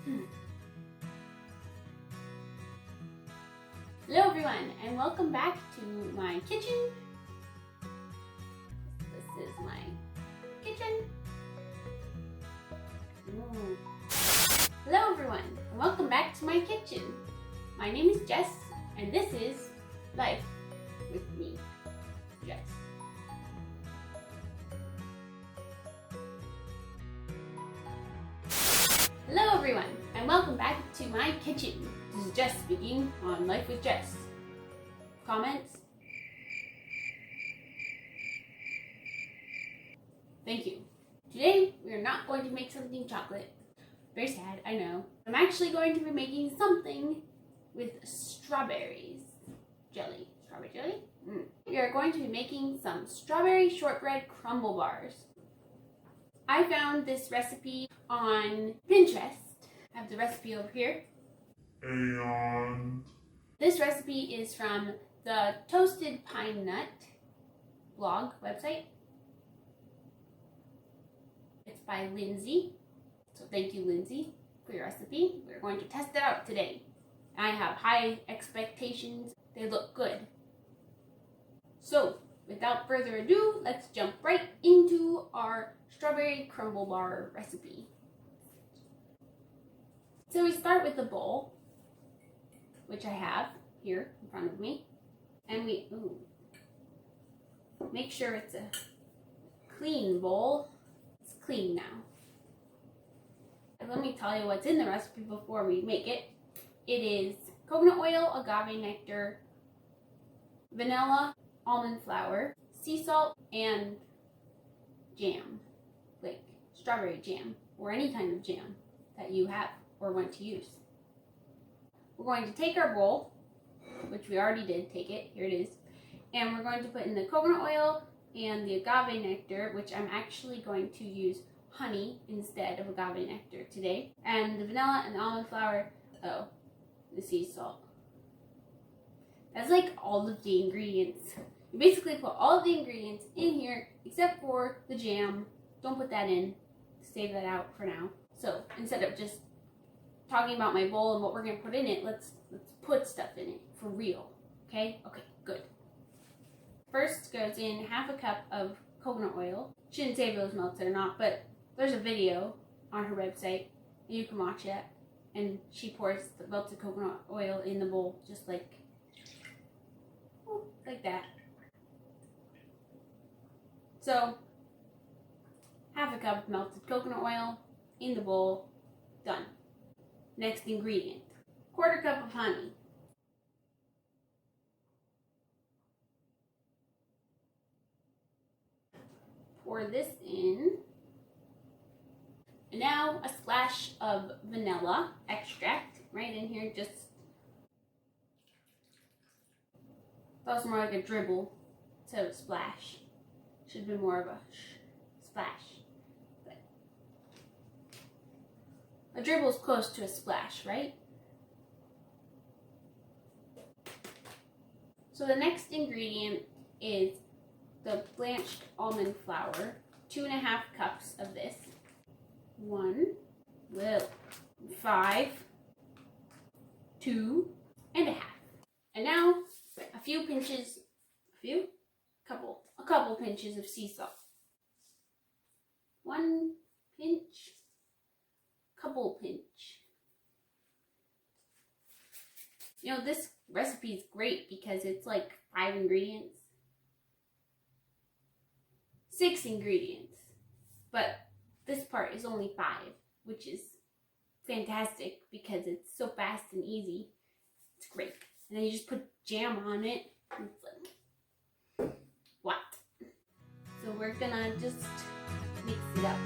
Hello everyone, and welcome back to my kitchen. This is my kitchen. Hello everyone, and welcome back to my kitchen. My name is Jess, and this is Life with me, Jess. Hello everyone, and welcome back to my kitchen. This is Jess speaking on Life with Jess. Comments? Thank you. Today, we are not going to make something chocolate. Very sad, I know. I'm actually going to be making something with strawberries. Jelly. Strawberry jelly? We are going to be making some strawberry shortbread crumble bars. I found this recipe on Pinterest. I have the recipe over here. And this recipe is from the Toasted Pine Nut blog website. It's by Lindsay. So thank you, Lindsay, for your recipe. We're going to test it out today. I have high expectations. They look good. So without further ado, let's jump right into our strawberry crumble bar recipe. So we start with the bowl, which I have here in front of me, and we make sure it's a clean bowl. It's clean now. And let me tell you what's in the recipe before we make it. It is coconut oil, agave nectar, vanilla, almond flour, sea salt, and jam, like strawberry jam or any kind of jam that you have or want to use. We're going to take our bowl, which we already did take it, here it is, and we're going to put in the coconut oil and the agave nectar, which I'm actually going to use honey instead of agave nectar today, and the vanilla and the almond flour, the sea salt. That's like all of the ingredients. You basically put all of the ingredients in here except for the jam. Don't put that in. Save that out for now. So instead of just talking about my bowl and what we're going to put in it, let's put stuff in it for real. Okay? Okay, good. First goes in half a cup of coconut oil. Shouldn't say if it was melted or not, but there's a video on her website and you can watch it. And she pours the melted coconut oil in the bowl just like that. So half a cup of melted coconut oil in the bowl, done. Next ingredient, quarter cup of honey. Pour this in. And now a splash of vanilla extract right in here, just that was more like a dribble instead of a splash. Should have been more of a splash. But a dribble is close to a splash, right? So the next ingredient is the blanched almond flour, 2.5 cups of this. 1, 5, 2 and a half. And now a couple pinches of sea salt. 1 pinch, couple pinch. You know, this recipe is great because it's like 5 ingredients. 6 ingredients. But this part is only 5, which is fantastic because it's so fast and easy. It's great. And then you just put jam on it. And it's like, what? So we're gonna just mix it up.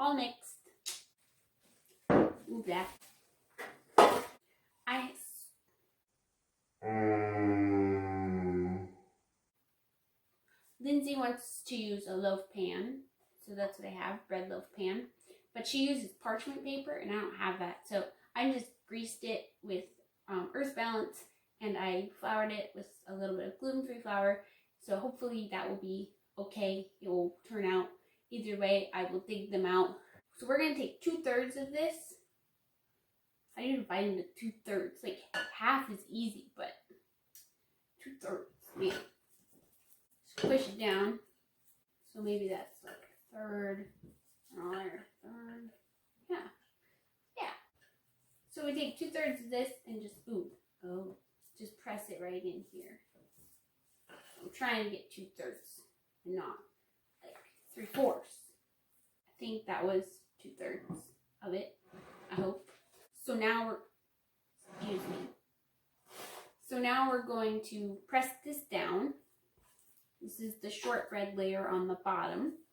All mixed. Move that. Lindsay wants to use a loaf pan, so that's what I have, bread loaf pan. But she uses parchment paper, and I don't have that, so I just greased it with Earth Balance, and I floured it with a little bit of gluten-free flour. So hopefully that will be okay. It will turn out. Either way, I will dig them out. So we're going to take 2/3 of this. I need to divide into 2/3. Like half is easy, but 2/3, man. Push it down. So maybe that's like a third, another third. Yeah. So we take 2/3 of this and just just press it right in here. I'm trying to get 2/3 and not like 3/4. I think that was 2/3 of it. I hope. So now we're going to press this down. This is the shortbread layer on the bottom.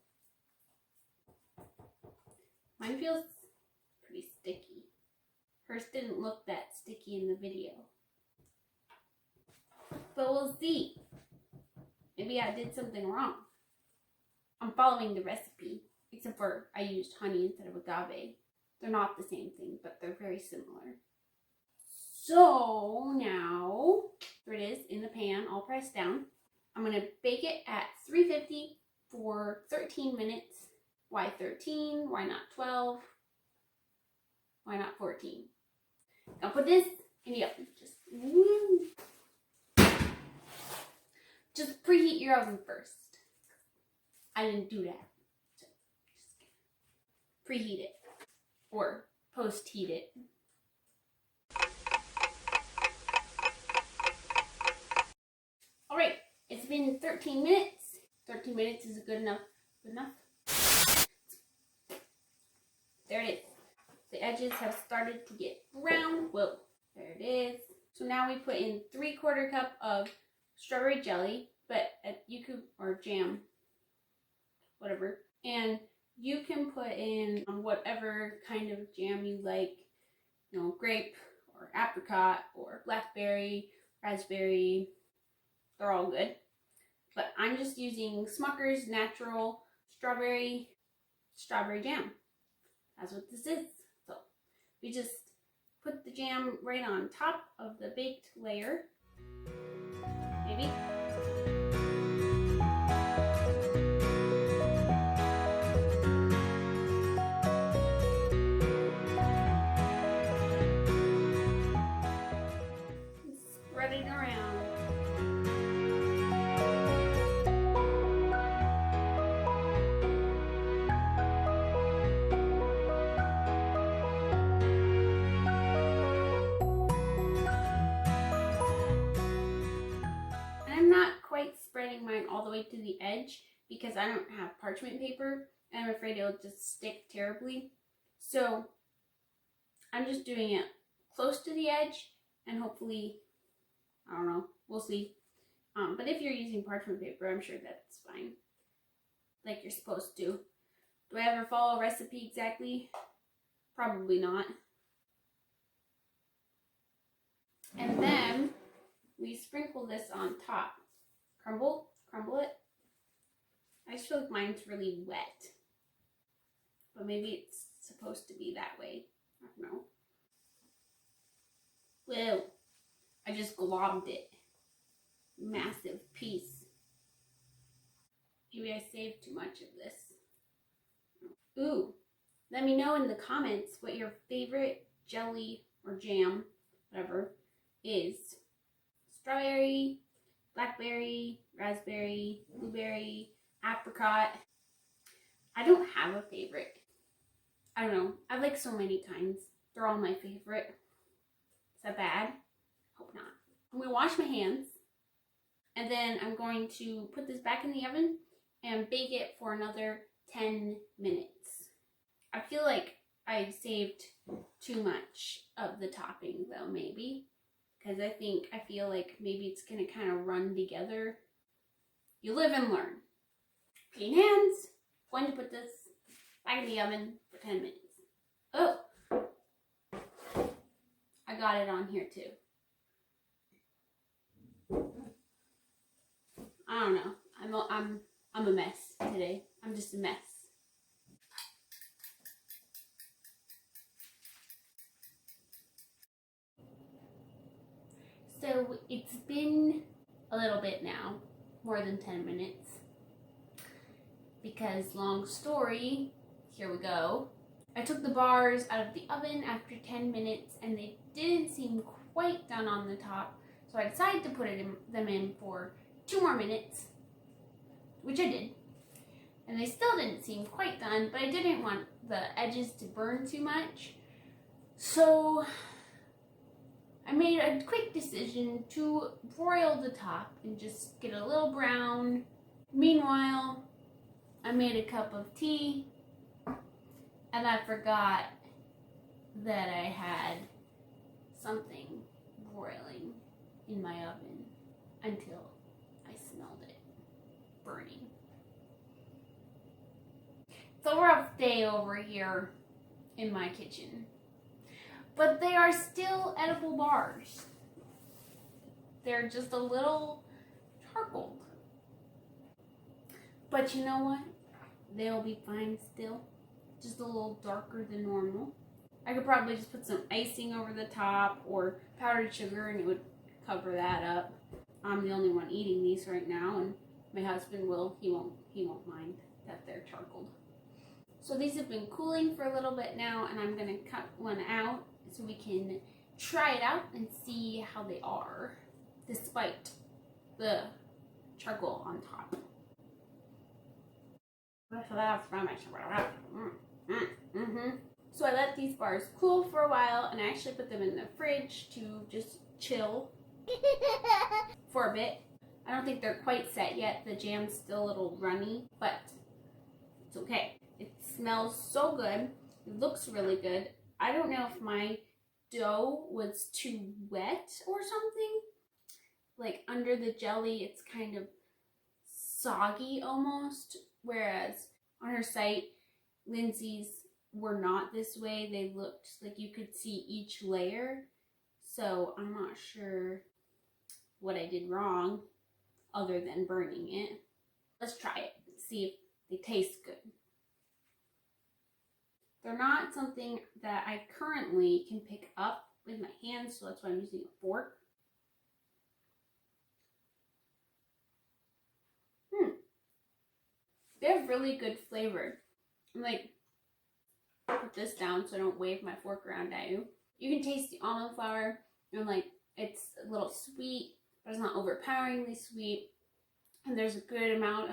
Mine feels pretty sticky. Hers didn't look that sticky in the video. But we'll see. Maybe I did something wrong. I'm following the recipe, except for I used honey instead of agave. They're not the same thing, but they're very similar. So now, there it is in the pan, all pressed down. I'm going to bake it at 350 for 13 minutes. Why 13? Why not 12? Why not 14? I'll put this in the oven. Just preheat your oven first. I didn't do that. So just preheat it or post-heat it. All right, it's been 13 minutes. 13 minutes is good enough. Good enough. There it is. The edges have started to get brown. Whoa, there it is. So now we put in 3/4 cup of strawberry jelly, but you could, or jam, whatever. And you can put in whatever kind of jam you like, you know, grape or apricot or blackberry, raspberry. They're all good. But I'm just using Smucker's natural strawberry jam. That's what this is. So we just put the jam right on top of the baked layer. Maybe. Spread it around. Spreading mine all the way to the edge because I don't have parchment paper and I'm afraid it'll just stick terribly. So I'm just doing it close to the edge and hopefully, I don't know, we'll see. But if you're using parchment paper, I'm sure that's fine. Like you're supposed to. Do I ever follow a recipe exactly? Probably not. And then we sprinkle this on top. Crumble it. I just feel like mine's really wet. But maybe it's supposed to be that way. I don't know. Whoa. I just globbed it. Massive piece. Maybe I saved too much of this. Ooh. Let me know in the comments what your favorite jelly or jam, whatever, is. Strawberry, blackberry, raspberry, blueberry, apricot. I don't have a favorite. I don't know. I like so many kinds. They're all my favorite. Is that bad? Hope not. I'm going to wash my hands. And then I'm going to put this back in the oven and bake it for another 10 minutes. I feel like I saved too much of the topping though, maybe. Because I feel like maybe it's going to kind of run together. You live and learn. Clean hands. Going to put this back in the oven for 10 minutes. Oh! I got it on here too. I don't know. I'm I'm a mess today. I'm just a mess. So it's been a little bit now, more than 10 minutes. Because long story, here we go. I took the bars out of the oven after 10 minutes and they didn't seem quite done on the top. So I decided to put them in for 2 more minutes, which I did. And they still didn't seem quite done, but I didn't want the edges to burn too much. So I made a quick decision to broil the top and just get a little brown. Meanwhile, I made a cup of tea and I forgot that I had something broiling in my oven until I smelled it burning. It's a rough day over here in my kitchen, but they are still edible bars. They're just a little charcoaled. But you know what? They'll be fine still. Just a little darker than normal. I could probably just put some icing over the top or powdered sugar and it would cover that up. I'm the only one eating these right now, and my husband he won't mind that they're charcoaled. So these have been cooling for a little bit now, and I'm gonna cut one out so we can try it out and see how they are despite the charcoal on top. So I let these bars cool for a while, and I actually put them in the fridge to just chill for a bit. I don't think they're quite set yet. The jam's still a little runny, but it's okay. It smells so good. It looks really good. I don't know if my dough was too wet or something. Like under the jelly, it's kind of soggy almost, whereas on her site, Lindsay's were not this way. They looked like you could see each layer. So I'm not sure what I did wrong other than burning it. Let's try it and see if they taste good. They're not something that I currently can pick up with my hands, so that's why I'm using a fork. They have really good flavor. I'm like, put this down so I don't wave my fork around at you. You can taste the almond flour, and like it's a little sweet, but it's not overpoweringly sweet. And there's a good amount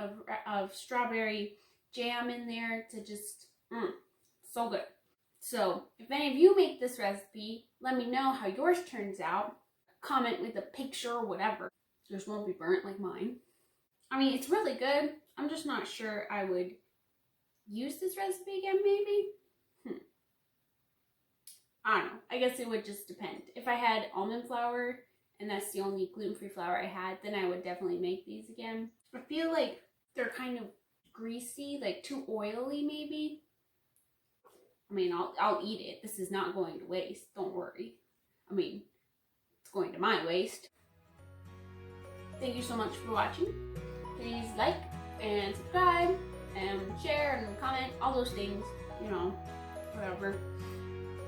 of strawberry jam in there to just, so good. So if any of you make this recipe, let me know how yours turns out. Comment with a picture or whatever. Yours won't be burnt like mine. I mean, it's really good. I'm just not sure I would use this recipe again, maybe. I don't know. I guess it would just depend. If I had almond flour and that's the only gluten-free flour I had, then I would definitely make these again. I feel like they're kind of greasy, like too oily maybe. I mean, I'll eat it. This is not going to waste. Don't worry. I mean, it's going to my waste. Thank you so much for watching. Please like and subscribe and share and comment, all those things, you know, whatever.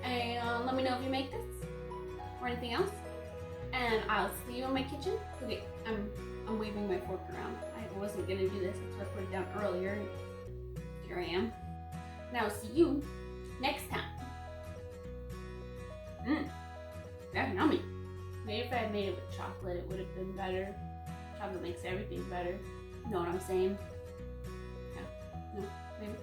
And let me know if you make this or anything else. And I'll see you in my kitchen. Okay, I'm waving my fork around. I wasn't gonna do this, that's why I put it down earlier. Here I am. Now see you next time. That's yummy. Maybe if I had made it with chocolate, it would have been better. Chocolate makes everything better. You know what I'm saying? Yeah. No, maybe.